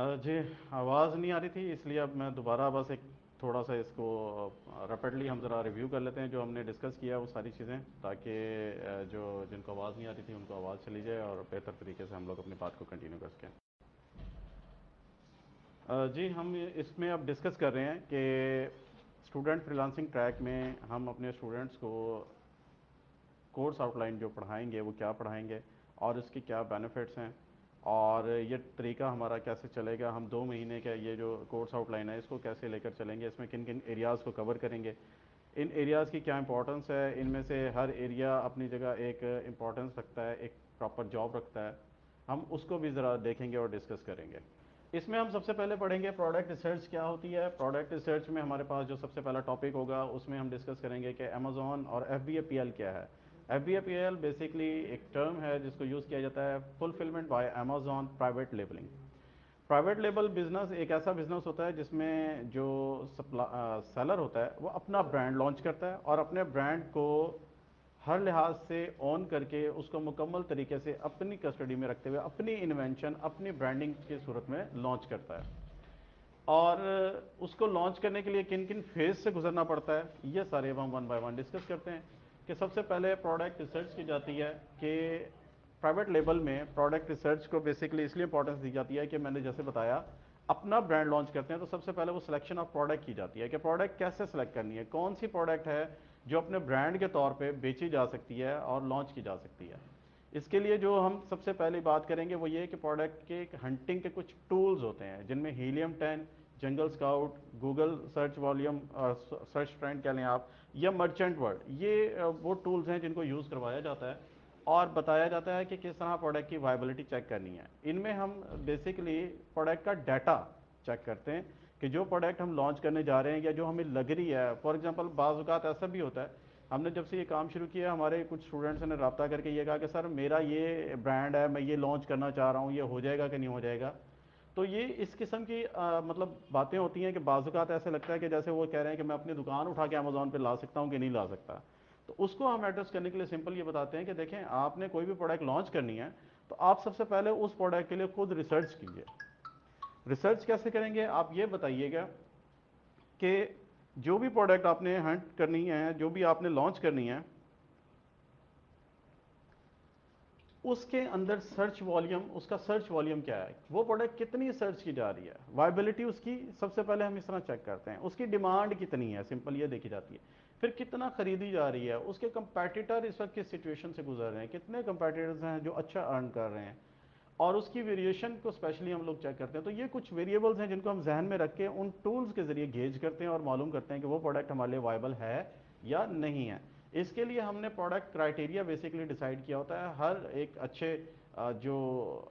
जी, आवाज़ नहीं आ रही थी, इसलिए अब मैं दोबारा बस एक थोड़ा सा इसको रैपिडली हम ज़रा रिव्यू कर लेते हैं जो हमने डिस्कस किया वो सारी चीज़ें, ताकि जो जिनको आवाज़ नहीं आ रही थी उनको आवाज़ चली जाए और बेहतर तरीके से हम लोग अपनी बात को कंटिन्यू कर सकें। जी, हम इसमें अब डिस्कस कर रहे हैं कि स्टूडेंट फ्रीलांसिंग ट्रैक में हम अपने स्टूडेंट्स को कोर्स आउटलाइन जो पढ़ाएंगे वो क्या पढ़ाएंगे और इसके क्या बेनिफिट्स हैं, और ये तरीका हमारा कैसे चलेगा। हम 2 महीने का ये जो कोर्स आउटलाइन है इसको कैसे लेकर चलेंगे, इसमें किन किन एरियाज़ को कवर करेंगे, इन एरियाज़ की क्या इंपॉर्टेंस है, इनमें से हर एरिया अपनी जगह एक इम्पॉर्टेंस रखता है, एक प्रॉपर जॉब रखता है। हम उसको भी ज़रा देखेंगे और डिस्कस करेंगे। इसमें हम सबसे पहले पढ़ेंगे प्रोडक्ट रिसर्च क्या होती है। प्रोडक्ट रिसर्च में हमारे पास जो सबसे पहला टॉपिक होगा उसमें हम डिस्कस करेंगे कि अमेज़ॉन और FBA-PL क्या है। FBA-PL बेसिकली एक टर्म है जिसको यूज़ किया जाता है fulfilment bye Amazon private labelling. Private label business एक ऐसा बिजनेस होता है जिसमें जो सेलर होता है वो अपना ब्रांड लॉन्च करता है और अपने ब्रांड को हर लिहाज से ऑन करके उसको मुकम्मल तरीके से अपनी कस्टडी में रखते हुए अपनी इन्वेंशन अपनी ब्रांडिंग की सूरत में लॉन्च करता है। और उसको लॉन्च करने के लिए किन किन फेज से गुजरना पड़ता है ये सारे हम वन बाय वन डिस्कस करते हैं। कि सबसे पहले प्रोडक्ट रिसर्च की जाती है कि प्राइवेट लेबल में प्रोडक्ट रिसर्च को बेसिकली इसलिए इंपॉर्टेंस दी जाती है कि मैंने जैसे बताया अपना ब्रांड लॉन्च करते हैं तो सबसे पहले वो सिलेक्शन ऑफ प्रोडक्ट की जाती है कि प्रोडक्ट कैसे सेलेक्ट करनी है, कौन सी प्रोडक्ट है जो अपने ब्रांड के तौर पे बेची जा सकती है और लॉन्च की जा सकती है। इसके लिए जो हम सबसे पहले बात करेंगे वो ये कि प्रोडक्ट के हंटिंग के कुछ टूल्स होते हैं जिनमें हीलियम 10, जंगल scout, Google search volume, search trend कह लें आप, या मर्चेंट वर्ड, ये वो टूल्स हैं जिनको यूज़ करवाया जाता है और बताया जाता है कि किस तरह प्रोडक्ट की वायबिलिटी चेक करनी है। इनमें हम बेसिकली प्रोडक्ट का डाटा चेक करते हैं कि जो प्रोडक्ट हम लॉन्च करने जा रहे हैं या जो हमें लग रही है, फॉर एग्जांपल बाज़ औक़ात ऐसा भी होता है, हमने जब से ये काम शुरू किया हमारे कुछ स्टूडेंट्स ने रब्ता करके ये कहा कि सर मेरा ये ब्रांड है, मैं ये लॉन्च करना चाह रहा हूँ, ये हो जाएगा कि नहीं हो जाएगा। तो ये इस किस्म की मतलब बातें होती हैं कि बाज़ औक़ात ऐसे लगता है कि जैसे वो कह रहे हैं कि मैं अपनी दुकान उठा के अमेज़ॉन पे ला सकता हूँ कि नहीं ला सकता। तो उसको हम एड्रेस करने के लिए सिंपल ये बताते हैं कि देखें, आपने कोई भी प्रोडक्ट लॉन्च करनी है तो आप सबसे पहले उस प्रोडक्ट के लिए खुद रिसर्च कीजिए। रिसर्च कैसे करेंगे आप ये बताइएगा कि जो भी प्रोडक्ट आपने हंट करनी है, जो भी आपने लॉन्च करनी है, उसके अंदर सर्च वॉल्यूम, उसका सर्च वॉल्यूम क्या है, वो प्रोडक्ट कितनी सर्च की जा रही है, वायबिलिटी उसकी सबसे पहले हम इस तरह चेक करते हैं। उसकी डिमांड कितनी है, सिंपल ये देखी जाती है। फिर कितना खरीदी जा रही है, उसके कंपैटिटर इस वक्त किस सिचुएशन से गुजर रहे हैं, कितने कंपैटिटर्स हैं जो अच्छा अर्न कर रहे हैं, और उसकी वेरिएशन को स्पेशली हम लोग चेक करते हैं। तो ये कुछ वेरिएबल्स हैं जिनको हम जहन में रख के उन टूल्स के जरिए गेज करते हैं और मालूम करते हैं कि वो प्रोडक्ट हमारे लिए वायबल है या नहीं है। इसके लिए हमने प्रोडक्ट क्राइटेरिया बेसिकली डिसाइड किया होता है। हर एक अच्छे जो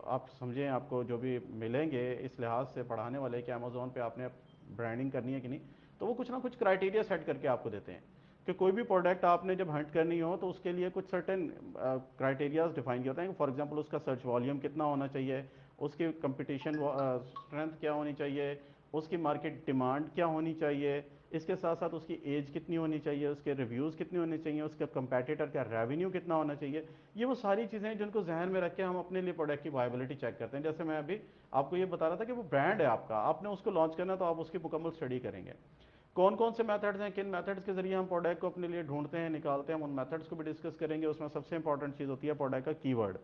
आप समझें, आपको जो भी मिलेंगे इस लिहाज से पढ़ाने वाले कि अमेज़ॉन पे आपने ब्रांडिंग करनी है कि नहीं, तो वो कुछ ना कुछ क्राइटेरिया सेट करके आपको देते हैं कि कोई भी प्रोडक्ट आपने जब हंट करनी हो तो उसके लिए कुछ सर्टेन क्राइटेरियाज डिफाइन किए होते हैं। फॉर एग्जांपल उसका सर्च वॉल्यूम कितना होना चाहिए, उसकी कंपटीशन स्ट्रेंथ क्या होनी चाहिए, उसकी मार्केट डिमांड क्या होनी चाहिए, इसके साथ साथ उसकी एज कितनी होनी चाहिए, उसके रिव्यूज़ कितने होने चाहिए, उसके कंपेटिटर का रेवेन्यू कितना होना चाहिए। ये वो सारी चीज़ें हैं जिनको जहन में रख के हम अपने लिए प्रोडक्ट की वायबिलिटी चेक करते हैं। जैसे मैं अभी आपको ये बता रहा था कि वो ब्रांड है आपका, आपने उसको लॉन्च करना है तो आप उसकी मुकम्मल स्टडी करेंगे। कौन कौन से मेथड्स हैं, किन मेथड्स के जरिए हम प्रोडक्ट को अपने लिए ढूंढते हैं, निकालते हैं, हम उन मेथड्स को भी डिस्कस करेंगे। उसमें सबसे इंपॉर्टेंट चीज़ होती है प्रोडक्ट का कीवर्ड।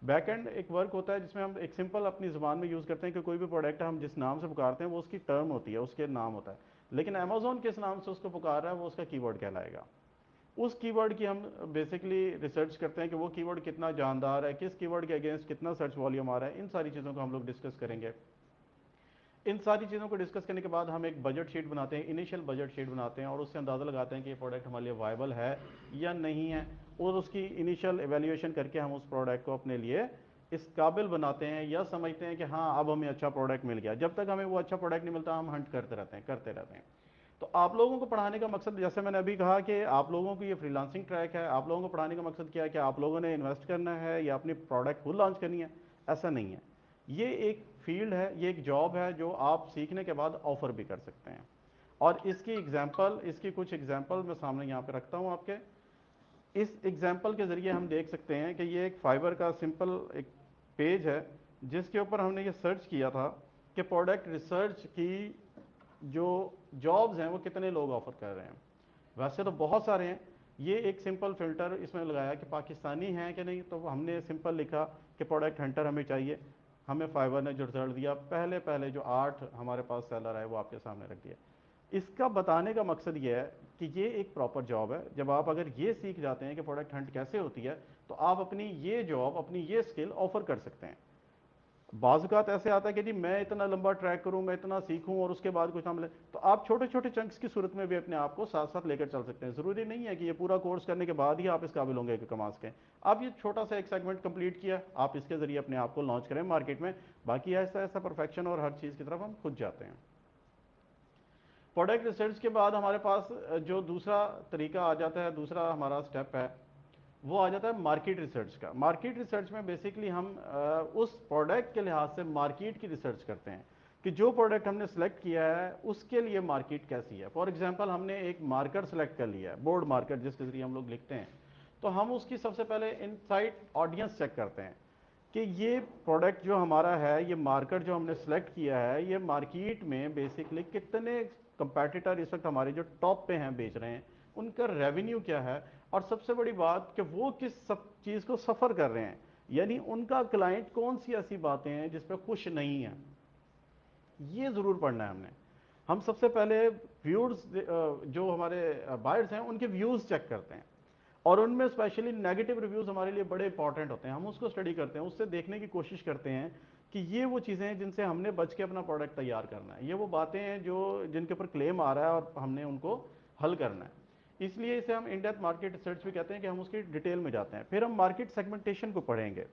बैकएंड एक वर्क होता है जिसमें हम एक सिंपल अपनी ज़ुबान में यूज़ करते हैं कि कोई भी प्रोडक्ट हम जिस नाम से पुकारते हैं वो उसकी टर्म होती है, उसके नाम होता है। लेकिन अमेज़ॉन किस नाम से उसको पुकार रहा है वो उसका कीवर्ड कहलाएगा। उस कीवर्ड की हम बेसिकली रिसर्च करते हैं कि वो कीवर्ड कितना जानदार है, किस कीवर्ड के अगेंस्ट कितना सर्च वॉल्यूम आ रहा है। इन सारी चीज़ों को हम लोग डिस्कस करेंगे। इन सारी चीज़ों को डिस्कस करने के बाद हम एक बजट शीट बनाते हैं, इनिशियल बजट शीट बनाते हैं, और उससे अंदाज़ा लगाते हैं कि ये प्रोडक्ट हमारे लिए वायबल है या नहीं है। और उसकी इनिशियल एवेल्यूएशन करके हम उस प्रोडक्ट को अपने लिए इस काबिल बनाते हैं या समझते हैं कि हाँ अब हमें अच्छा प्रोडक्ट मिल गया। जब तक हमें वो अच्छा प्रोडक्ट नहीं मिलता हम हंट करते रहते हैं, करते रहते हैं। तो आप लोगों को पढ़ाने का मकसद, जैसे मैंने अभी कहा कि आप लोगों को ये फ्रीलांसिंग ट्रैक है, आप लोगों को पढ़ाने का मकसद क्या है कि आप लोगों ने इन्वेस्ट करना है या अपनी प्रोडक्ट खुद लॉन्च करनी है, ऐसा नहीं है। ये एक फील्ड है, ये एक जॉब है जो आप सीखने के बाद ऑफर भी कर सकते हैं। और इसकी एग्जांपल, इसकी कुछ एग्जांपल मैं सामने यहाँ पे रखता हूँ आपके। इस एग्जांपल के ज़रिए हम देख सकते हैं कि ये एक फाइबर का सिंपल एक पेज है जिसके ऊपर हमने ये सर्च किया था कि प्रोडक्ट रिसर्च की जो जॉब्स हैं वो कितने लोग ऑफर कर रहे हैं। वैसे तो बहुत सारे हैं, ये एक सिंपल फिल्टर इसमें लगाया कि पाकिस्तानी हैं कि नहीं, तो हमने सिंपल लिखा कि प्रोडक्ट हंटर हमें चाहिए। हमें फाइवर ने जो रिजल्ट दिया, पहले पहले जो 8 हमारे पास सेलर आए वो आपके सामने रख दिया। इसका बताने का मकसद ये है कि ये एक प्रॉपर जॉब है। जब आप अगर ये सीख जाते हैं कि प्रोडक्ट हंट कैसे होती है, तो आप अपनी ये जॉब, अपनी ये स्किल ऑफर कर सकते हैं। बाज़ ऐसे आता है कि जी मैं इतना लंबा ट्रैक करूं, मैं इतना सीखूं और उसके बाद कुछ ना मिले, तो आप छोटे छोटे चंक्स की सूरत में भी अपने आप को साथ साथ लेकर चल सकते हैं। ज़रूरी नहीं है कि ये पूरा कोर्स करने के बाद ही आप इस काबिल होंगे कि कमा सकें। आप ये छोटा सा एक सेगमेंट कंप्लीट किया, आप इसके ज़रिए अपने आप को लॉन्च करें मार्केट में, बाकी ऐसा ऐसा परफेक्शन और हर चीज़ की तरफ हम खुद जाते हैं। प्रोडक्ट रिसर्च के बाद हमारे पास जो दूसरा तरीका आ जाता है, दूसरा हमारा स्टेप है, वो आ जाता है मार्केट रिसर्च का। मार्केट रिसर्च में बेसिकली हम उस प्रोडक्ट के लिहाज से मार्केट की रिसर्च करते हैं कि जो प्रोडक्ट हमने सेलेक्ट किया है उसके लिए मार्केट कैसी है। फॉर एग्जांपल हमने एक मार्कर सेलेक्ट कर लिया है, बोर्ड मार्कर जिसके जरिए हम लोग लिखते हैं, तो हम उसकी सबसे पहले इनसाइट ऑडियंस चेक करते हैं कि ये प्रोडक्ट जो हमारा है, ये मार्कर जो हमने सेलेक्ट किया है, ये मार्केट में बेसिकली कितने कंपेटिटर इस वक्त हमारे जो टॉप पे हैं बेच रहे हैं, उनका रेवेन्यू क्या है, और सबसे बड़ी बात कि वो किस सब चीज़ को सफ़र कर रहे हैं, यानी उनका क्लाइंट कौन सी ऐसी बातें हैं जिस पर खुश नहीं है, ये ज़रूर पढ़ना है हमने। हम सबसे पहले व्यूअर्स जो हमारे बायर्स हैं उनके व्यूज़ चेक करते हैं, और उनमें स्पेशली नेगेटिव रिव्यूज़ हमारे लिए बड़े इंपॉर्टेंट होते हैं। हम उसको स्टडी करते हैं, उससे देखने की कोशिश करते हैं कि ये वो चीज़ें हैं जिनसे हमने बच के अपना प्रोडक्ट तैयार करना है, ये वो बातें हैं जो जिनके ऊपर क्लेम आ रहा है और हमने उनको हल करना है। इसलिए इसे हम इन डेप्थ मार्केट रिसर्च भी कहते हैं कि हम उसकी डिटेल में जाते हैं। फिर हम मार्केट सेगमेंटेशन को पढ़ेंगे।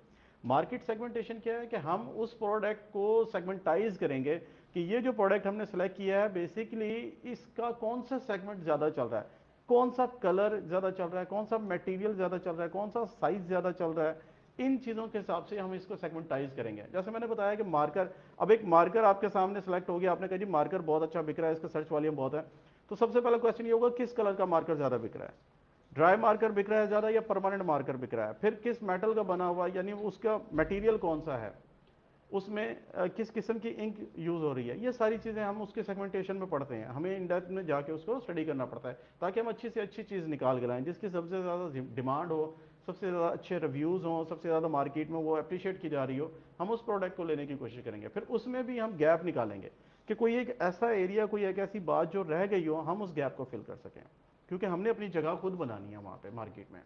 मार्केट सेगमेंटेशन क्या है कि हम उस प्रोडक्ट को सेगमेंटाइज करेंगे कि ये जो प्रोडक्ट हमने सेलेक्ट किया है बेसिकली इसका कौन सा सेगमेंट ज़्यादा चल रहा है, कौन सा कलर ज़्यादा चल रहा है, कौन सा मटेरियल ज़्यादा चल रहा है, कौन सा साइज़ ज़्यादा चल रहा है। इन चीज़ों के हिसाब से हम इसको सेगमेंटाइज करेंगे। जैसे मैंने बताया कि मार्कर, अब एक मार्कर आपके सामने सेलेक्ट हो गया, आपने कहा जी मार्कर बहुत अच्छा बिक रहा है, इसका सर्च वॉल्यूम बहुत है, तो सबसे पहला क्वेश्चन ये होगा किस कलर का मार्कर ज़्यादा बिक रहा है, ड्राई मार्कर बिक रहा है ज़्यादा या परमानेंट मार्कर बिक रहा है, फिर किस मेटल का बना हुआ, यानी उसका मटेरियल कौन सा है, उसमें किस किस्म की इंक यूज़ हो रही है। ये सारी चीज़ें हम उसके सेगमेंटेशन में पढ़ते हैं, हमें इन डेप्थ में जाके उसको स्टडी करना पड़ता है ताकि हम अच्छी से अच्छी चीज़ निकाल के लाएं जिसकी सबसे ज़्यादा डिमांड हो, सबसे ज़्यादा अच्छे रिव्यूज़ हों, सबसे ज़्यादा मार्केट में वो अप्रिशिएट की जा रही हो। हम उस प्रोडक्ट को लेने की कोशिश करेंगे। फिर उसमें भी हम गैप निकालेंगे कि कोई एक ऐसा एरिया, कोई एक ऐसी बात जो रह गई हो, हम उस गैप को फिल कर सकें, क्योंकि हमने अपनी जगह खुद बनानी है वहाँ पर मार्केट में।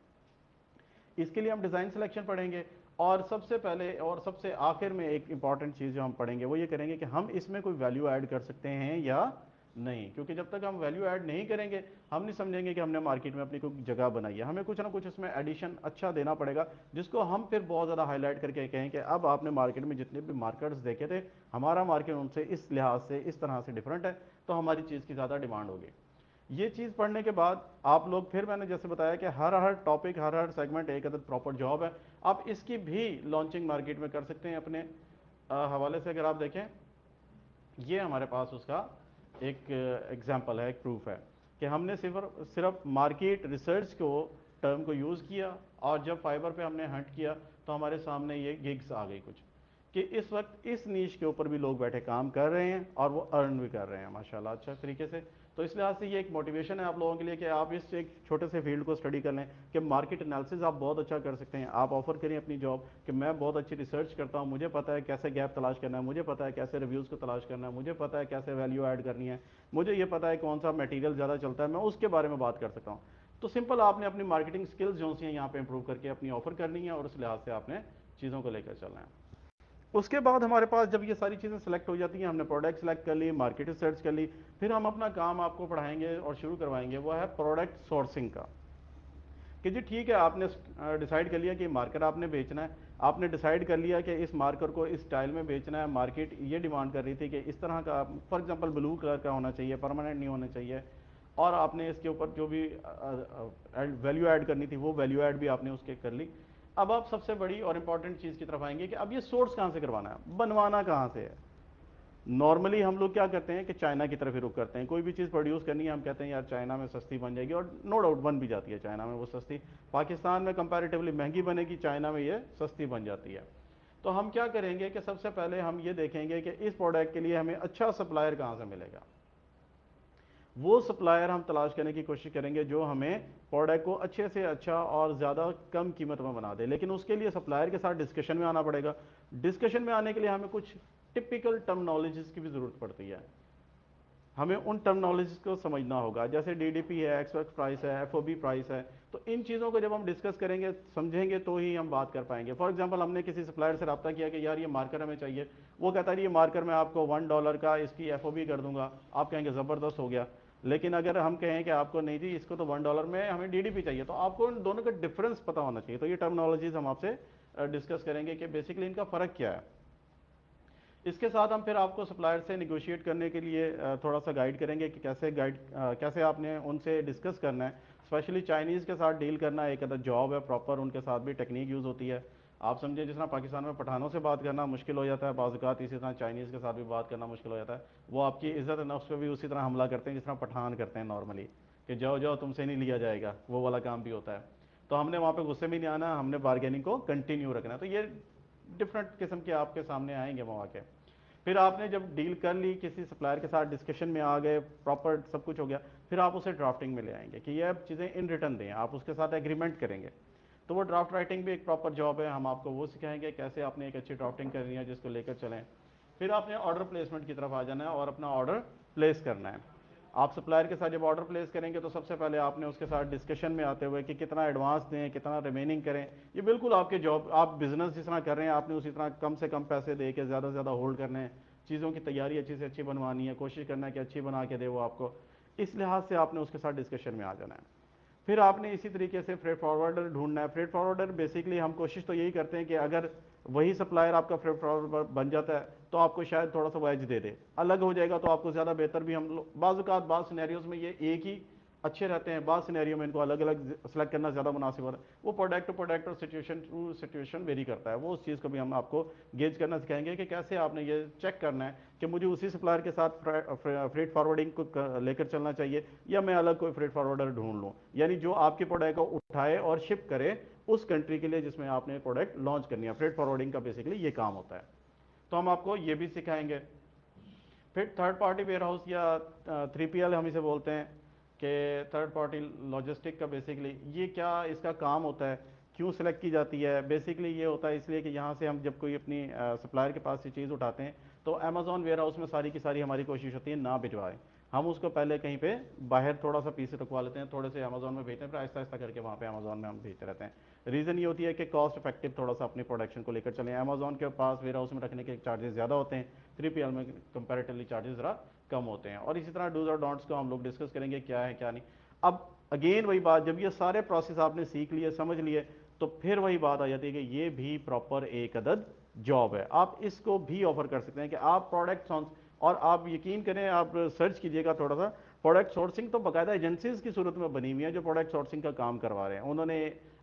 इसके लिए हम डिज़ाइन सिलेक्शन पढ़ेंगे, और सबसे पहले और सबसे आखिर में एक इंपॉर्टेंट चीज़ जो हम पढ़ेंगे वो ये करेंगे कि हम इसमें कोई वैल्यू ऐड कर सकते हैं या नहीं, क्योंकि जब तक हम वैल्यू ऐड नहीं करेंगे हम नहीं समझेंगे कि हमने मार्केट में अपनी कोई जगह बनाई है। हमें कुछ ना कुछ इसमें एडिशन अच्छा देना पड़ेगा जिसको हम फिर बहुत ज़्यादा हाईलाइट करके कहें कि अब आपने मार्केट में जितने भी मार्केट्स देखे थे, हमारा मार्केट उनसे इस लिहाज से इस तरह से डिफरेंट है, तो हमारी चीज़ की ज़्यादा डिमांड होगी। ये चीज़ पढ़ने के बाद आप लोग, फिर मैंने जैसे बताया कि हर हर टॉपिक, हर हर सेगमेंट एक अदद प्रॉपर जॉब है। आप इसकी भी लॉन्चिंग मार्केट में कर सकते हैं अपने हवाले से। अगर आप देखें, ये हमारे पास उसका एक एग्जांपल है, एक प्रूफ है कि हमने सिर्फ मार्केट रिसर्च को टर्म को यूज़ किया, और जब फाइबर पे हमने हंट किया तो हमारे सामने ये गिग्स आ गई कुछ, कि इस वक्त इस नीश के ऊपर भी लोग बैठे काम कर रहे हैं और वो अर्न भी कर रहे हैं माशाल्लाह अच्छा तरीके से। तो इस लिहाज से ये एक मोटिवेशन है आप लोगों के लिए कि आप इस एक छोटे से फील्ड को स्टडी कर लें कि मार्केट एनालिसिस आप बहुत अच्छा कर सकते हैं। आप ऑफर करें अपनी जॉब कि मैं बहुत अच्छी रिसर्च करता हूँ, मुझे पता है कैसे गैप तलाश करना है, मुझे पता है कैसे रिव्यूज़ को तलाश करना है, मुझे पता है कैसे वैल्यू ऐड करनी है, मुझे ये पता है कौन सा मटेरियल ज़्यादा चलता है, मैं उसके बारे में बात कर सकता हूँ। तो सिंपल आपने अपनी मार्केटिंग स्किल्स जो सी हैं यहाँ पे इंप्रूव करके अपनी ऑफर करनी है, और उस लिहाज से आपने चीज़ों को लेकर चलना है। उसके बाद हमारे पास जब ये सारी चीज़ें सेलेक्ट हो जाती हैं, हमने प्रोडक्ट सेलेक्ट कर ली, मार्केट रिसर्च कर ली, फिर हम अपना काम आपको पढ़ाएंगे और शुरू करवाएंगे, वो है प्रोडक्ट सोर्सिंग का। कि जी ठीक है, आपने डिसाइड कर लिया कि मार्कर आपने बेचना है, आपने डिसाइड कर लिया कि इस मार्कर को इस स्टाइल में बेचना है, मार्केट ये डिमांड कर रही थी कि इस तरह का, फॉर एग्जांपल ब्लू कलर का होना चाहिए, परमानेंट नहीं होना चाहिए, और आपने इसके ऊपर जो भी वैल्यू ऐड करनी थी वो वैल्यू ऐड भी आपने उसके कर ली। अब आप सबसे बड़ी और इंपॉर्टेंट चीज़ की तरफ आएंगे कि अब ये सोर्स कहाँ से करवाना है, बनवाना कहाँ से है। नॉर्मली हम लोग क्या करते हैं कि चाइना की तरफ ही रुक करते हैं, कोई भी चीज़ प्रोड्यूस करनी है हम कहते हैं यार चाइना में सस्ती बन जाएगी, और नो डाउट बन भी जाती है चाइना में वो सस्ती, पाकिस्तान में कंपैरेटिवली महंगी बनेगी, चाइना में ये सस्ती बन जाती है। तो हम क्या करेंगे कि सबसे पहले हम ये देखेंगे कि इस प्रोडक्ट के लिए हमें अच्छा सप्लायर कहाँ से मिलेगा। वो सप्लायर हम तलाश करने की कोशिश करेंगे जो हमें प्रोडक्ट को अच्छे से अच्छा और ज़्यादा कम कीमत में बना दे। लेकिन उसके लिए सप्लायर के साथ डिस्कशन में आना पड़ेगा। डिस्कशन में आने के लिए हमें कुछ टिपिकल टर्मिनोलॉजीज की भी ज़रूरत पड़ती है। हमें उन टर्मिनोलॉजीज को समझना होगा, जैसे डीडीपी है, एक्सवर्क प्राइस है, एफओबी प्राइस है। तो इन चीज़ों को जब हम डिस्कस करेंगे, समझेंगे, तो ही हम बात कर पाएंगे। फॉर एग्जांपल, हमने किसी सप्लायर से रब्ता किया कि यार ये मार्कर हमें चाहिए। वो कहता है ये मार्कर मैं आपको $1 का इसकी एफओबी कर दूंगा। आप कहेंगे ज़बरदस्त हो गया। लेकिन अगर हम कहें कि आपको नहीं जी इसको तो $1 में हमें डीडीपी चाहिए, तो आपको इन दोनों का डिफरेंस पता होना चाहिए। तो ये टर्मिनोलॉजीज हम आपसे डिस्कस करेंगे कि बेसिकली इनका फ़र्क क्या है। इसके साथ हम फिर आपको सप्लायर से निगोशिएट करने के लिए थोड़ा सा गाइड करेंगे कि कैसे आपने उनसे डिस्कस करना है। स्पेशली चाइनीज़ के साथ डील करना एक अदर जॉब है प्रॉपर, उनके साथ भी टेक्निक यूज़ होती है। आप समझे, जिस तरह पाकिस्तान में पठानों से बात करना मुश्किल हो जाता है, बाज़ औक़ात इसी तरह चाइनीज़ के साथ भी बात करना मुश्किल हो जाता है। वो आपकी इज़्ज़त नफ्स पे भी उसी तरह हमला करते हैं जिस तरह पठान करते हैं नॉर्मली, कि जाओ जाओ तुमसे नहीं लिया जाएगा, वो वाला काम भी होता है। तो हमने वहाँ पे गुस्से में नहीं आना, हमने बार्गेनिंग को कंटिन्यू रखना है। तो ये डिफरेंट किस्म के आपके सामने आएंगे मौके। फिर आपने जब डील कर ली, किसी सप्लायर के साथ डिस्कशन में आ गए, प्रॉपर सब कुछ हो गया, फिर आप उसे ड्राफ्टिंग में ले आएंगे कि ये अब चीज़ें इन रिटर्न दें, आप उसके साथ एग्रीमेंट करेंगे। तो वो ड्राफ्ट राइटिंग भी एक प्रॉपर जॉब है, हम आपको वो सिखाएंगे कैसे आपने एक अच्छी ड्राफ्टिंग करनी है जिसको लेकर चलें। फिर आपने ऑर्डर प्लेसमेंट की तरफ आ जाना है और अपना ऑर्डर प्लेस करना है। आप सप्लायर के साथ जब ऑर्डर प्लेस करेंगे तो सबसे पहले आपने उसके साथ डिस्कशन में आते हुए कि कितना एडवांस दें, कितना रिमेनिंग करें। ये बिल्कुल आपके जॉब, आप बिजनेस जिस तरह कर रहे हैं आपने उसी तरह कम से कम पैसे दे के ज़्यादा से ज़्यादा होल्ड करने हैं। चीज़ों की तैयारी अच्छी से अच्छी बनवानी है, कोशिश करना है कि अच्छी बना के दे वो आपको। इस लिहाज से आपने उसके साथ डिस्कशन में आ जाना है। फिर आपने इसी तरीके से फ्रेट फॉरवर्डर ढूंढना है। फ्रेट फॉरवर्डर बेसिकली हम कोशिश तो यही करते हैं कि अगर वही सप्लायर आपका फ्रेट फॉरवर्डर बन जाता है तो आपको शायद थोड़ा सा वेज दे दे, अलग हो जाएगा तो आपको ज़्यादा बेहतर भी। हम बाज़ सिनेरियोज़ में ये एक ही अच्छे रहते हैं, बाज़ सिनेरियो में इनको अलग अलग सेलेक्ट करना ज़्यादा मुनासिब होता है। वो प्रोडक्ट टू प्रोडक्ट और सिचुएशन टू सिचुएशन वेरी करता है। वो उस चीज़ को भी हम आपको गेज करना सिखाएंगे कि कैसे आपने ये चेक करना है कि मुझे उसी सप्लायर के साथ फ्रेट फॉरवर्डिंग को लेकर चलना चाहिए या मैं अलग कोई फ्रेट फॉरवर्डर ढूंढ लूँ, यानी जो आपके प्रोडक्ट को उठाए और शिप करे उस कंट्री के लिए जिसमें आपने प्रोडक्ट लॉन्च करनी है। फ्रेट फॉरवर्डिंग का बेसिकली ये काम होता है। तो हम आपको ये भी सिखाएंगे। फिर थर्ड पार्टी वेयर हाउस या 3PL हम इसे बोलते हैं, कि थर्ड पार्टी लॉजिस्टिक का बेसिकली ये क्या इसका काम होता है, क्यों सिलेक्ट की जाती है। बेसिकली ये होता है इसलिए कि यहाँ से हम जब कोई अपनी सप्लायर के पास से चीज़ उठाते हैं तो अमेजोन वेयर हाउस में सारी की सारी हमारी कोशिश होती है ना भिजवाएं। हम उसको पहले कहीं पे बाहर थोड़ा सा पीस रखवा लेते हैं, थोड़े से अमेजोन में भेजते हैं, फिर आहिस्ता आहिस्ता करके वहाँ पे अमेजोन में हम भेजते रहते हैं। रीज़न ये होती है कि कॉस्ट इफेक्टिव थोड़ा सा अपनी प्रोडक्शन को लेकर चलें। अमेजोन के पास वेयर हाउस में रखने के चार्जेस ज़्यादा होते हैं, 3PL में कंपैरेटिवली चार्जेस ज़रा कम होते हैं। और इसी तरह डूज और डोंट्स को हम लोग डिस्कस करेंगे क्या है क्या नहीं। अब अगेन वही बात, जब ये सारे प्रोसेस आपने सीख लिए, समझ लिए, तो फिर वही बात आ जाती है कि ये भी प्रॉपर एक अदद जॉब है। आप इसको भी ऑफर कर सकते हैं कि आप प्रोडक्ट, और आप यकीन करें, आप सर्च कीजिएगा थोड़ा सा, प्रोडक्ट सोर्सिंग तो बाकायदा एजेंसीज की सूरत में बनी हुई है जो प्रोडक्ट सोर्सिंग का काम करवा रहे हैं। उन्होंने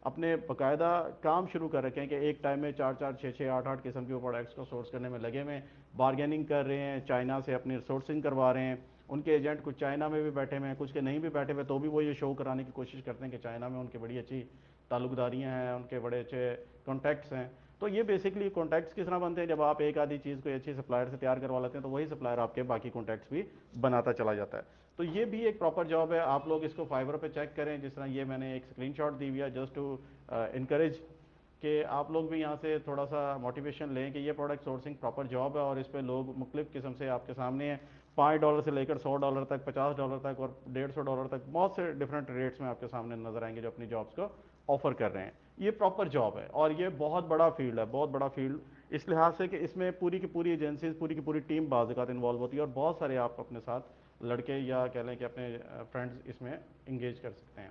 अपने बाकायदा काम शुरू कर रखे हैं कि एक टाइम में 4-4, 6-6, 8-8 किस्म के प्रोडक्ट्स को सोर्स करने में लगे हुए हैं, बार्गेनिंग कर रहे हैं, चाइना से अपनी सोर्सिंग करवा रहे हैं। उनके एजेंट कुछ चाइना में भी बैठे हुए हैं, कुछ के नहीं भी बैठे हुए, तो भी वो ये शो कराने की कोशिश करते हैं कि चाइना में उनकी बड़ी अच्छी ताल्लुकदारियाँ हैं, उनके बड़े अच्छे कॉन्टैक्ट्स हैं। तो ये बेसिकली कॉन्टैक्ट्स किस तरह बनते हैं, जब आप एक आधी चीज़ कोई अच्छी सप्लायर से तैयार करवा लेते हैं तो वही सप्लायर आपके बाकी कॉन्टैक्ट्स भी बनाता चला जाता है। तो ये भी एक प्रॉपर जॉब है। आप लोग इसको फाइवर पे चेक करें, जिस तरह ये मैंने एक स्क्रीनशॉट दी हुई है जस्ट टू इनकरेज कि आप लोग भी यहाँ से थोड़ा सा मोटिवेशन लें कि ये प्रोडक्ट सोर्सिंग प्रॉपर जॉब है और इस पर लोग मुख्तलिफ किस्म से आपके सामने हैं। $5 से लेकर $100 तक, $50 तक और $150 तक, बहुत से डिफरेंट रेट्स में आपके सामने नजर आएंगे जो अपनी जॉब्स को ऑफर कर रहे हैं। ये प्रॉपर जॉब है और ये बहुत बड़ा फील्ड है, बहुत बड़ा फील्ड इस लिहाज से कि इसमें पूरी की पूरी एजेंसीज, पूरी की पूरी टीम बाज़ इन्वॉल्व होती है और बहुत सारे आप अपने साथ लड़के या कह लें कि अपने फ्रेंड्स इसमें इंगेज कर सकते हैं।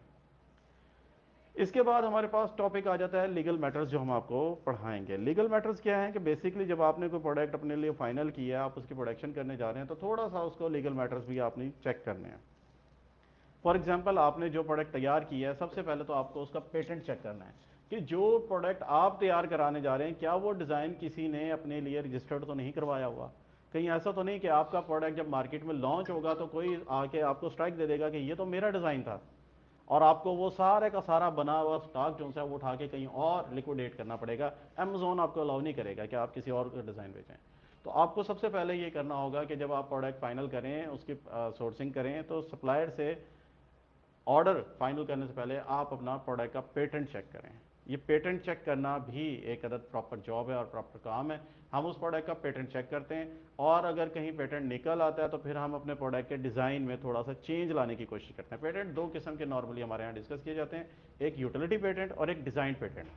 इसके बाद हमारे पास टॉपिक आ जाता है लीगल मैटर्स, जो हम आपको पढ़ाएंगे। लीगल मैटर्स क्या है कि बेसिकली जब आपने कोई प्रोडक्ट अपने लिए फाइनल किया, आप उसकी प्रोडक्शन करने जा रहे हैं, तो थोड़ा सा उसको लीगल मैटर्स भी आपने चेक करने हैं। फॉर एग्जाम्पल, आपने जो प्रोडक्ट तैयार किया है, सबसे पहले तो आपको उसका पेटेंट चेक करना है कि जो प्रोडक्ट आप तैयार कराने जा रहे हैं क्या वो डिज़ाइन किसी ने अपने लिए रजिस्टर्ड तो नहीं करवाया हुआ। कहीं ऐसा तो नहीं कि आपका प्रोडक्ट जब मार्केट में लॉन्च होगा तो कोई आके आपको स्ट्राइक दे देगा कि ये तो मेरा डिज़ाइन था। और आपको वो सारे का सारा बना हुआ स्टॉक जो है वो उठा के कहीं और लिक्विडेट करना पड़ेगा। अमेजोन आपको अलाउ नहीं करेगा कि आप किसी और को डिज़ाइन बेचें। तो आपको सबसे पहले ये करना होगा कि जब आप प्रोडक्ट फाइनल करें, उसकी सोर्सिंग करें, तो सप्लायर से ऑर्डर फाइनल करने से पहले आप अपना प्रोडक्ट का पेटेंट चेक करें। ये पेटेंट चेक करना भी एक अदद प्रॉपर जॉब है और प्रॉपर काम है। हम उस प्रोडक्ट का पेटेंट चेक करते हैं, और अगर कहीं पेटेंट निकल आता है तो फिर हम अपने प्रोडक्ट के डिज़ाइन में थोड़ा सा चेंज लाने की कोशिश करते हैं। पेटेंट दो किस्म के नॉर्मली हमारे यहाँ डिस्कस किए जाते हैं, एक यूटिलिटी पेटेंट और एक डिज़ाइन पेटेंट।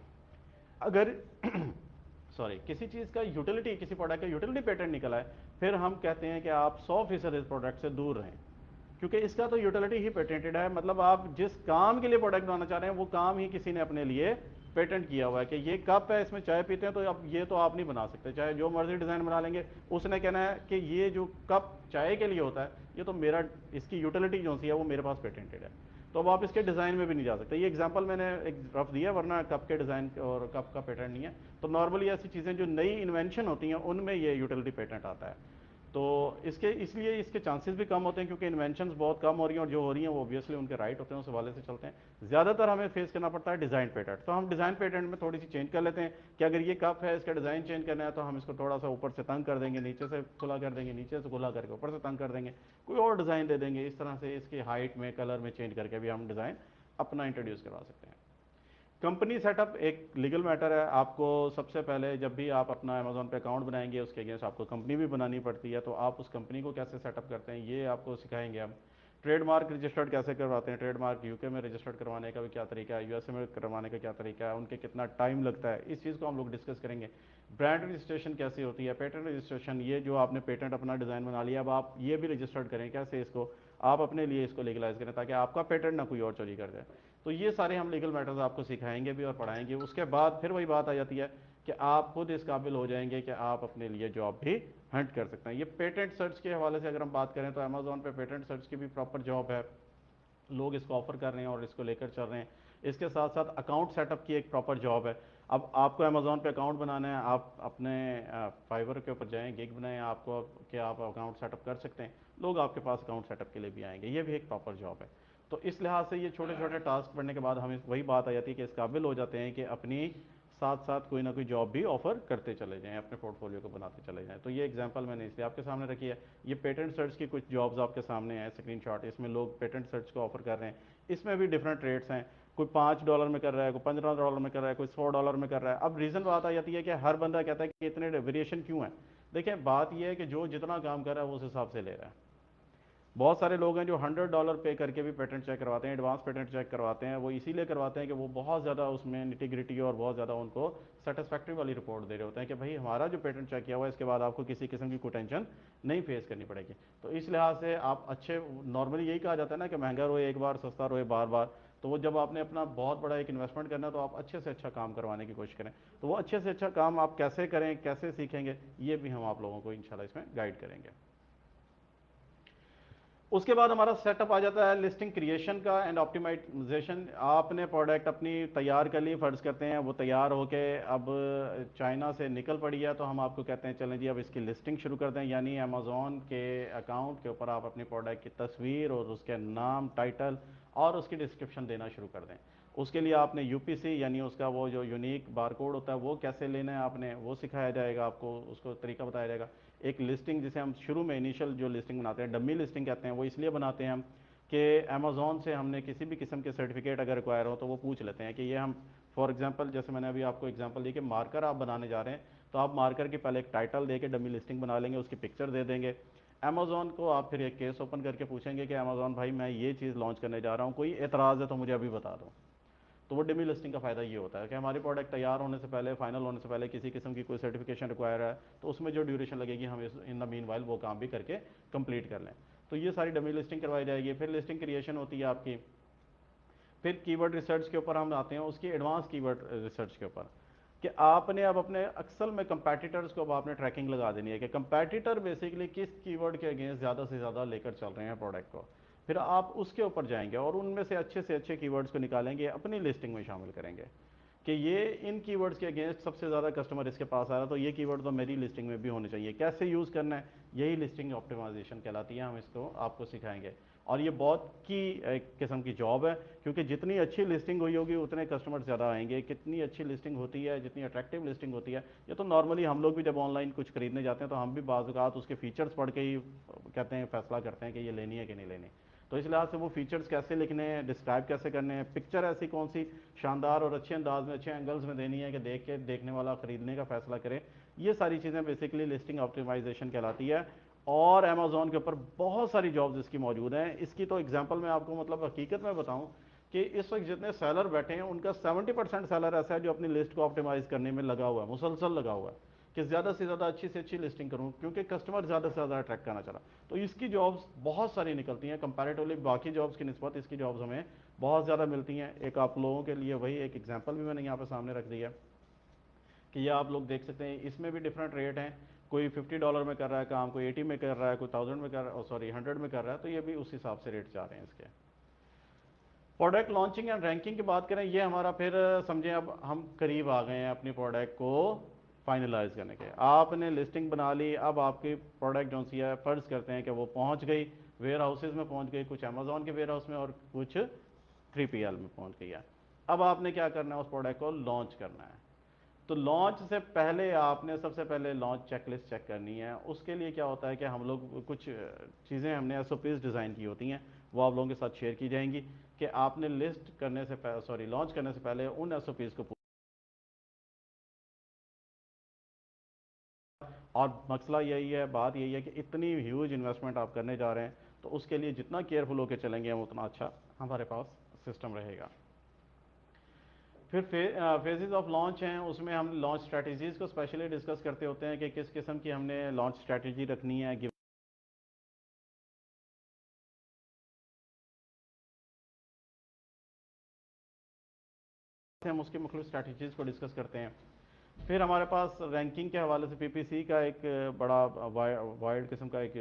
अगर सॉरी, किसी चीज़ का यूटिलिटी, किसी प्रोडक्ट का यूटिलिटी पेटेंट निकला है, फिर हम कहते हैं कि आप 100% इस प्रोडक्ट से दूर रहें, क्योंकि इसका तो यूटिलिटी ही पेटेंटेड है। मतलब आप जिस काम के लिए प्रोडक्ट बनाना चाह रहे हैं वो काम ही किसी ने अपने लिए पेटेंट किया हुआ है कि ये कप है, इसमें चाय पीते हैं, तो अब ये तो आप नहीं बना सकते, चाहे जो मर्जी डिज़ाइन बना लेंगे। उसने कहना है कि ये जो कप चाय के लिए होता है, ये तो मेरा, इसकी यूटिलिटी जो सी है वो मेरे पास पेटेंटेड है, तो अब आप इसके डिज़ाइन में भी नहीं जा सकते। ये एग्जांपल मैंने एक रफ दिया, वरना कप के डिज़ाइन और कप का पेटेंट नहीं है। तो नॉर्मली ऐसी चीज़ें जो नई इन्वेंशन होती हैं उनमें ये यूटिलिटी पेटेंट आता है। तो इसके इसलिए इसके चांसेस भी कम होते हैं, क्योंकि इन्वेंशंस बहुत कम हो रही हैं, और जो हो रही हैं वो ऑब्वियसली उनके राइट होते हैं, उस हवाले से चलते हैं। ज़्यादातर हमें फेस करना पड़ता है डिज़ाइन पेटेंट। तो हम डिज़ाइन पेटेंट में थोड़ी सी चेंज कर लेते हैं कि अगर ये कप है, इसका डिज़ाइन चेंज करना है, तो हम इसको थोड़ा सा ऊपर से तंग कर देंगे, नीचे से खुला कर देंगे, नीचे से खुला करके ऊपर से तंग कर देंगे, कोई और डिज़ाइन दे देंगे। इस तरह से इसकी हाइट में, कलर में चेंज करके भी हम डिज़ाइन अपना इंट्रोड्यूस करवा सकते हैं। कंपनी सेटअप एक लीगल मैटर है। आपको सबसे पहले जब भी आप अपना अमेजोन पे अकाउंट बनाएंगे, उसके अगेंस्ट आपको कंपनी भी बनानी पड़ती है। तो आप उस कंपनी को कैसे सेटअप करते हैं ये आपको सिखाएंगे हम। ट्रेडमार्क रजिस्टर्ड कैसे करवाते हैं, ट्रेडमार्क यूके में रजिस्टर्ड करवाने का भी क्या तरीका है, यूएसए में करवाने का क्या तरीका है, उनके कितना टाइम लगता है, इस चीज़ को हम लोग डिस्कस करेंगे। ब्रांड रजिस्ट्रेशन कैसे होती है, पेटेंट रजिस्ट्रेशन, ये जो आपने पेटेंट अपना डिज़ाइन बना लिया, अब आप ये भी रजिस्टर्ड करें, कैसे इसको आप अपने लिए इसको लीगलाइज करें ताकि आपका पेटेंट ना कोई और चोरी कर जाए। तो ये सारे हम लीगल मैटर्स आपको सिखाएंगे भी और पढ़ाएंगे। उसके बाद फिर वही बात आ जाती है कि आप खुद इस काबिल हो जाएंगे कि आप अपने लिए जॉब भी हंट कर सकते हैं। ये पेटेंट सर्च के हवाले से अगर हम बात करें तो अमेजोन पे पेटेंट सर्च की भी प्रॉपर जॉब है, लोग इसको ऑफर कर रहे हैं और इसको लेकर चल रहे हैं। इसके साथ साथ अकाउंट सेटअप की एक प्रॉपर जॉब है। अब आपको अमेजोन पे अकाउंट बनाना है, आप अपने फाइवर के ऊपर जाएं, गिग बनाएं आपको कि आप अकाउंट सेटअप कर सकते हैं, लोग आपके पास अकाउंट सेटअप के लिए भी आएंगे, ये भी एक प्रॉपर जॉब है। तो इस लिहाज से ये छोटे छोटे टास्क पढ़ने के बाद हमें वही बात आ जाती है कि इस काबिल हो जाते हैं कि अपनी साथ साथ कोई ना कोई जॉब भी ऑफर करते चले जाएं, अपने पोर्टफोलियो को बनाते चले जाएं। तो ये एग्जांपल मैंने इसलिए आपके सामने रखी है। ये पेटेंट सर्च की कुछ जॉब्स आपके सामने हैं, स्क्रीनशॉट, इसमें लोग पेटेंट सर्च को ऑफर कर रहे हैं। इसमें भी डिफरेंट रेट्स हैं, कोई $5 में कर रहा है, कोई $15 में कर रहा है, कोई $100 में कर रहा है। अब रीज़न बात आ जाती है कि हर बंदा कहता है कि इतने वेरिएशन क्यों है। देखिए बात यह है कि जो जितना काम कर रहा है वो उस हिसाब से ले रहा है। बहुत सारे लोग हैं जो $100 पे करके भी पेटेंट चेक करवाते हैं, एडवांस पेटेंट चेक करवाते हैं। वो इसीलिए करवाते हैं कि वो बहुत ज़्यादा उसमें निटिग्रिटी और बहुत ज़्यादा उनको सेटिस्फैक्ट्री वाली रिपोर्ट दे रहे होते हैं कि भाई हमारा जो पेटेंट चेक किया हुआ है इसके बाद आपको किसी किस्म की कोई टेंशन नहीं फेस करनी पड़ेगी। तो इस लिहाज से आप अच्छे, नॉर्मली यही कहा जाता है ना कि महंगा रोए एक बार, सस्ता रोए बार बार। तो वो जब आपने अपना बहुत बड़ा एक इन्वेस्टमेंट करना है तो आप अच्छे से अच्छा काम करवाने की कोशिश करें। तो वो अच्छे से अच्छा काम आप कैसे करें, कैसे सीखेंगे, ये भी हम आप लोगों को इंशाल्लाह इसमें गाइड करेंगे। उसके बाद हमारा सेटअप आ जाता है लिस्टिंग क्रिएशन का एंड ऑप्टिमाइजेशन। आपने प्रोडक्ट अपनी तैयार कर ली, फ़र्ज़ करते हैं वो तैयार होके अब चाइना से निकल पड़ी है, तो हम आपको कहते हैं चलें जी अब इसकी लिस्टिंग शुरू कर दें। यानी अमेज़ॉन के अकाउंट के ऊपर आप अपनी प्रोडक्ट की तस्वीर और उसके नाम, टाइटल और उसकी डिस्क्रिप्शन देना शुरू कर दें। उसके लिए आपने यूपीसी यानी उसका वो जो यूनिक बारकोड होता है वो कैसे लेना है आपने वो सिखाया जाएगा आपको, उसको तरीका बताया जाएगा। एक लिस्टिंग जिसे हम शुरू में इनिशियल जो लिस्टिंग बनाते हैं, डमी लिस्टिंग कहते हैं, वो इसलिए बनाते हैं हम कि अमेज़ॉन से हमने किसी भी किस्म के सर्टिफिकेट अगर रिक्वायर हो तो वो पूछ लेते हैं कि ये हम, फॉर एग्जांपल जैसे मैंने अभी आपको एग्जांपल दी कि मार्कर आप बनाने जा रहे हैं, तो आप मार्कर की पहले एक टाइटल दे के डमी लिस्टिंग बना लेंगे, उसकी पिक्चर दे देंगे। अमेज़ॉन को आप फिर एक केस ओपन करके पूछेंगे कि अमेज़ॉन भाई मैं ये चीज़ लॉन्च करने जा रहा हूँ, कोई एतराज़ है तो मुझे अभी बता दो। तो वो डिमी लिस्टिंग का फ़ायदा ये होता है कि हमारी प्रोडक्ट तैयार होने से पहले, फाइनल होने से पहले किसी किस्म की कोई सर्टिफिकेशन रिक्वायर है तो उसमें जो ड्यूरेशन लगेगी हम इन द मीन वाइल वो काम भी करके कंप्लीट कर लें। तो ये सारी डमी लिस्टिंग करवाई जाएगी। फिर लिस्टिंग क्रिएशन होती है आपकी। फिर कीवर्ड रिसर्च के ऊपर हम आते हैं, उसकी एडवांस कीवर्ड रिसर्च के ऊपर कि आपने अब अपने अक्सर में कंपैटिटर्स को अब आपने ट्रैकिंग लगा देनी है कि कंपैटिटर बेसिकली किस कीवर्ड के अगेंस्ट ज़्यादा से ज़्यादा लेकर चल रहे हैं प्रोडक्ट को। फिर आप उसके ऊपर जाएंगे और उनमें से अच्छे कीवर्ड्स को निकालेंगे, अपनी लिस्टिंग में शामिल करेंगे कि ये इन कीवर्ड्स के अगेंस्ट सबसे ज़्यादा कस्टमर इसके पास आ रहा है, तो ये कीवर्ड तो मेरी लिस्टिंग में भी होने चाहिए। कैसे यूज़ करना है, यही लिस्टिंग ऑप्टिमाइजेशन कहलाती है, हम इसको आपको सिखाएंगे। और ये बहुत की एक किस्म की जॉब है, क्योंकि जितनी अच्छी लिस्टिंग हुई होगी उतने कस्टमर ज़्यादा आएंगे। कितनी अच्छी लिस्टिंग होती है, जितनी अट्रैक्टिव लिस्टिंग होती है, ये तो नॉर्मली हम लोग भी जब ऑनलाइन कुछ खरीदने जाते हैं तो हम भी बाज़ औक़ात उसके फीचर्स पढ़ के ही कहते हैं, फैसला करते हैं कि ये लेनी है कि नहीं लेनी। तो इस लिहाज से वो फीचर्स कैसे लिखने हैं, डिस्क्राइब कैसे करने हैं, पिक्चर ऐसी कौन सी शानदार और अच्छे अंदाज में, अच्छे एंगल्स में देनी है कि देख के देखने वाला खरीदने का फैसला करे, ये सारी चीज़ें बेसिकली लिस्टिंग ऑप्टिमाइजेशन कहलाती है। और अमेजोन के ऊपर बहुत सारी जॉब्स इसकी मौजूद हैं। इसकी तो एग्जांपल मैं आपको मतलब हकीकत में बताऊं कि इस वक्त जितने सेलर बैठे हैं उनका 70% सेलर ऐसा है जो अपनी लिस्ट को ऑप्टिमाइज करने में लगा हुआ है, मुसलसल लगा हुआ है कि ज़्यादा से ज़्यादा अच्छी से अच्छी लिस्टिंग करूं, क्योंकि कस्टमर ज़्यादा से ज़्यादा अट्रैक्ट करना चाह रहा। तो इसकी जॉब्स बहुत सारी निकलती हैं, कंपैरेटिवली बाकी जॉब्स की निस्बत इसकी जॉब्स हमें बहुत ज़्यादा मिलती हैं। एक आप लोगों के लिए वही एक एग्जाम्पल भी मैंने यहाँ पर सामने रख दिया कि ये आप लोग देख सकते हैं, इसमें भी डिफरेंट रेट हैं। कोई $50 में कर रहा है काम, कोई 80 में कर रहा है, कोई 1000 में कर रहा है, सॉरी 100 में कर रहा है। तो ये भी उस हिसाब से रेट जा रहे हैं इसके। प्रोडक्ट लॉन्चिंग एंड रैंकिंग की बात करें, ये हमारा फिर समझें अब हम करीब आ गए हैं अपनी प्रोडक्ट को फाइनलाइज करने के। आपने लिस्टिंग बना ली, अब आपकी प्रोडक्ट जो सी है फ़र्ज़ करते हैं कि वो पहुंच गई, वेयर हाउसेज में पहुंच गई, कुछ अमेजोन के वेयर हाउस में और कुछ 3PL में पहुंच गई है। अब आपने क्या करना है, उस प्रोडक्ट को लॉन्च करना है। तो लॉन्च से पहले आपने सबसे पहले लॉन्च चेकलिस्ट चेक करनी है। उसके लिए क्या होता है कि हम लोग कुछ चीज़ें हमने एसओपीज डिज़ाइन की होती हैं, वो आप लोगों के साथ शेयर की जाएंगी कि आपने लिस्ट करने से सॉरी लॉन्च करने से पहले उन एसओपीज को। और मसला यही है, बात यही है कि इतनी ह्यूज इन्वेस्टमेंट आप करने जा रहे हैं, तो उसके लिए जितना केयरफुल होकर चलेंगे हम उतना अच्छा हमारे पास सिस्टम रहेगा। फिर फेजेस ऑफ लॉन्च हैं, उसमें हम लॉन्च स्ट्रैटेजीज़ को स्पेशली डिस्कस करते होते हैं कि किस किस्म की हमने लॉन्च स्ट्रैटेजी रखनी है। हम उसके मुख्तलिफ स्ट्रैटेजीज़ को डिस्कस करते हैं। फिर हमारे पास रैंकिंग के हवाले से पीपीसी का एक बड़ा वाइड किस्म का एक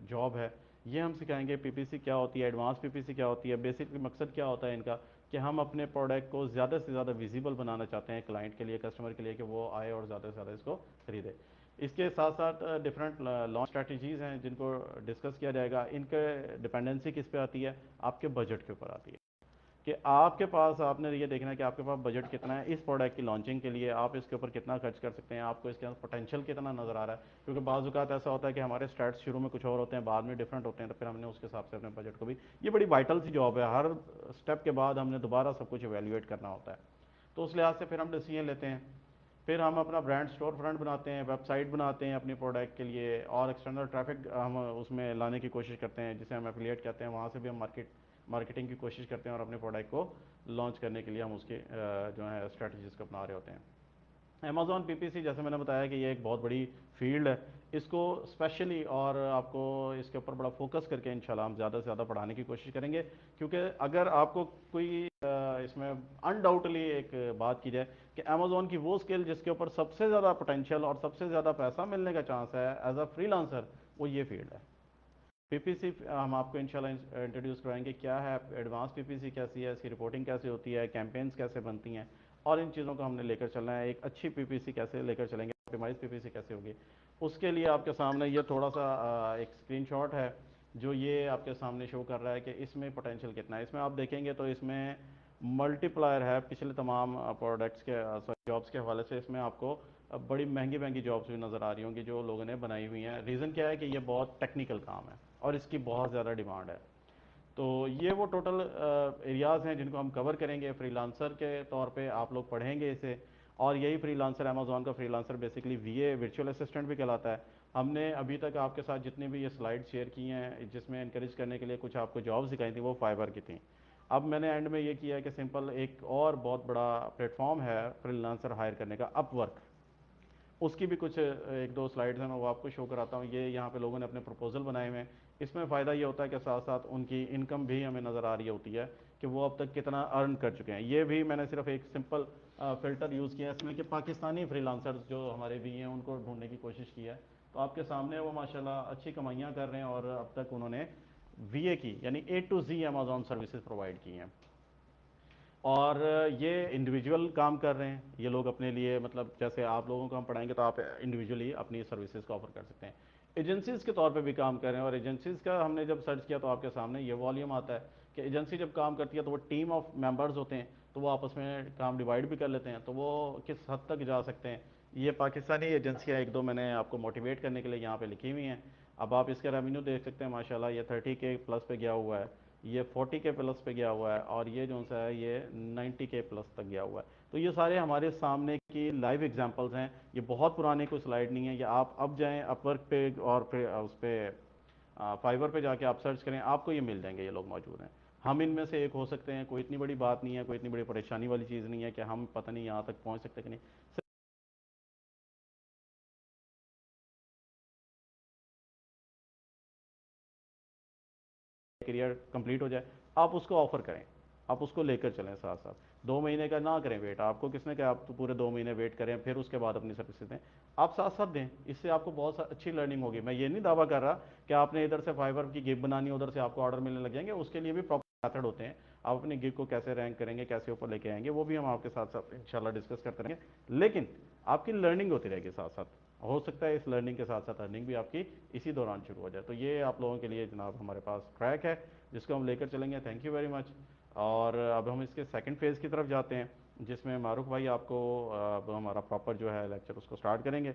जॉब है। ये हम सिखाएंगे पीपीसी क्या होती है, एडवांस पीपीसी क्या होती है, बेसिक मकसद क्या होता है इनका, कि हम अपने प्रोडक्ट को ज़्यादा से ज़्यादा विजिबल बनाना चाहते हैं क्लाइंट के लिए, कस्टमर के लिए, कि वो आए और ज़्यादा से ज़्यादा इसको खरीदे। इसके साथ साथ डिफरेंट लॉन्च स्ट्रैटेजीज़ हैं जिनको डिस्कस किया जाएगा। इनके डिपेंडेंसी किस पे आती है, आपके बजट के ऊपर आती है कि आपके पास, आपने ये देखना है कि आपके पास बजट कितना है इस प्रोडक्ट की लॉन्चिंग के लिए, आप इसके ऊपर कितना खर्च कर सकते हैं, आपको इसके अंदर पोटेंशियल कितना नज़र आ रहा है। क्योंकि बाज़ औक़ात ऐसा होता है कि हमारे स्टार्ट शुरू में कुछ और होते हैं, बाद में डिफरेंट होते हैं, तो फिर हमने उसके हिसाब से अपने बजट को भी, ये बड़ी वाइटल सी जॉब है, हर स्टेप के बाद हमने दोबारा सब कुछ एवेल्यूएट करना होता है। तो उस लिहाज से फिर हम डिसीजन लेते हैं। फिर हम अपना ब्रांड स्टोर फ्रंट बनाते हैं, वेबसाइट बनाते हैं अपनी प्रोडक्ट के लिए, और एक्सटर्नल ट्रैफिक हम उसमें लाने की कोशिश करते हैं, जिसे हम एफिलिएट कहते हैं। वहाँ से भी हम मार्केटिंग की कोशिश करते हैं और अपने प्रोडक्ट को लॉन्च करने के लिए हम उसके जो है स्ट्रेटजीज़ को अपना रहे होते हैं। अमेजॉन पीपीसी, जैसे मैंने बताया कि ये एक बहुत बड़ी फील्ड है, इसको स्पेशली और आपको इसके ऊपर बड़ा फोकस करके इंशाल्लाह हम ज़्यादा से ज़्यादा पढ़ाने की कोशिश करेंगे। क्योंकि अगर आपको कोई इसमें अनडाउटली एक बात की जाए कि अमेजॉन की वो स्किल जिसके ऊपर सबसे ज़्यादा पोटेंशियल और सबसे ज़्यादा पैसा मिलने का चांस है एज अ फ्रीलांसर, वो ये फील्ड है। पीपीसी हम आपको इंशाल्लाह इंट्रोड्यूस कराएंगे, क्या है एडवांस पीपीसी, कैसी है, इसकी रिपोर्टिंग कैसे होती है, कैंपेन्स कैसे बनती हैं, और इन चीज़ों को हमने लेकर चलना है। एक अच्छी पीपीसी कैसे लेकर चलेंगे, ऑप्टिमाइज पीपीसी कैसे होगी, उसके लिए आपके सामने ये थोड़ा सा एक स्क्रीनशॉट है जो ये आपके सामने शो कर रहा है कि इसमें पोटेंशियल कितना है। इसमें आप देखेंगे तो इसमें मल्टीप्लायर है पिछले तमाम प्रोडक्ट्स के जॉब्स के हवाले से। इसमें आपको बड़ी महंगी महंगी जॉब्स भी नज़र आ रही होंगी जो लोगों ने बनाई हुई हैं। रीज़न क्या है कि ये बहुत टेक्निकल काम है और इसकी बहुत ज़्यादा डिमांड है। तो ये वो टोटल एरियाज़ हैं जिनको हम कवर करेंगे फ्रीलांसर के तौर पे, आप लोग पढ़ेंगे इसे। और यही फ्रीलांसर, अमेजोन का फ्रीलांसर बेसिकली वीए वर्चुअल असिस्टेंट भी कहलाता है। हमने अभी तक आपके साथ जितनी भी ये स्लाइड शेयर की हैं, जिसमें इंकरेज करने के लिए कुछ आपको जॉब्स दिखाई थी, वो फाइवर की थी। अब मैंने एंड में ये किया है कि सिंपल एक और बहुत बड़ा प्लेटफॉर्म है फ्रीलांसर हायर करने का, अपवर्क। उसकी भी कुछ एक दो स्लाइड्स हैं, मैं वो आपको शो कराता हूँ। ये यहाँ पे लोगों ने अपने प्रपोजल बनाए हुए हैं। इसमें फ़ायदा ये होता है कि साथ साथ उनकी इनकम भी हमें नज़र आ रही होती है कि वो अब तक कितना अर्न कर चुके हैं। ये भी मैंने सिर्फ एक सिंपल फ़िल्टर यूज़ किया है इसमें कि पाकिस्तानी फ्रीलांसर्स जो हमारे भी हैं उनको ढूंढने की कोशिश की है। तो आपके सामने वो माशाल्लाह अच्छी कमाइयाँ कर रहे हैं और अब तक उन्होंने वीए की यानी A to Z Amazon services provide की हैं। और ये इंडिविजुअल काम कर रहे हैं ये लोग अपने लिए, मतलब जैसे आप लोगों को हम पढ़ाएंगे तो आप इंडिविजुअली अपनी सर्विसेज को ऑफर कर सकते हैं। एजेंसीज के तौर पे भी काम कर रहे हैं, और एजेंसीज का हमने जब सर्च किया तो आपके सामने ये वॉल्यूम आता है कि एजेंसी जब काम करती है तो वो टीम ऑफ मेंबर्स होते हैं, तो वो आपस में काम डिवाइड भी कर लेते हैं, तो वो किस हद तक जा सकते हैं। ये पाकिस्तानी एजेंसियाँ एक दो मैंने आपको मोटिवेट करने के लिए यहाँ पे लिखी हुई हैं। अब आप इसका रेवेन्यू देख सकते हैं, माशाल्लाह ये 30K प्लस पे गया हुआ है, ये 40K प्लस पे गया हुआ है, और ये जो सा है ये 90K प्लस तक गया हुआ है। तो ये सारे हमारे सामने की लाइव एग्जांपल्स हैं, ये बहुत पुराने कोई स्लाइड नहीं है। ये आप अब जाएं अपवर्क पे और फिर उस पे फाइवर पे जाके आप सर्च करें, आपको ये मिल जाएंगे, ये लोग मौजूद हैं। हम इनमें से एक हो सकते हैं, कोई इतनी बड़ी बात नहीं है, कोई इतनी बड़ी परेशानी वाली चीज़ नहीं है कि हम पता नहीं यहाँ तक पहुँच सकते कि नहीं। करियर कंप्लीट हो जाए, आप उसको ऑफर करें, आप उसको लेकर चलें साथ साथ। 2 महीने का ना करें वेट, आपको किसने कहा आप तो पूरे 2 महीने वेट करें फिर उसके बाद अपनी सर्विसेज दें। आप साथ साथ दें, इससे आपको बहुत अच्छी लर्निंग होगी। मैं ये नहीं दावा कर रहा कि आपने इधर से फाइवर की गिग बनानी है, उधर से आपको ऑर्डर मिलने लग जाएंगे, उसके लिए भी प्रॉपर मेथड होते हैं। आप अपनी गिग को कैसे रैंक करेंगे, कैसे ऊपर लेके आएंगे, वो भी हम आपके साथ साथ इंशाल्लाह डिस्कस करते रहेंगे। लेकिन आपकी लर्निंग होती रहेगी साथ साथ, हो सकता है इस लर्निंग के साथ साथ अर्निंग भी आपकी इसी दौरान शुरू हो जाए। तो ये आप लोगों के लिए जनाब हमारे पास ट्रैक है जिसको हम लेकर चलेंगे। Thank you very much. और अब हम इसके सेकंड फेज़ की तरफ जाते हैं, जिसमें मारूफ भाई आपको अब हमारा प्रॉपर जो है लेक्चर उसको स्टार्ट करेंगे।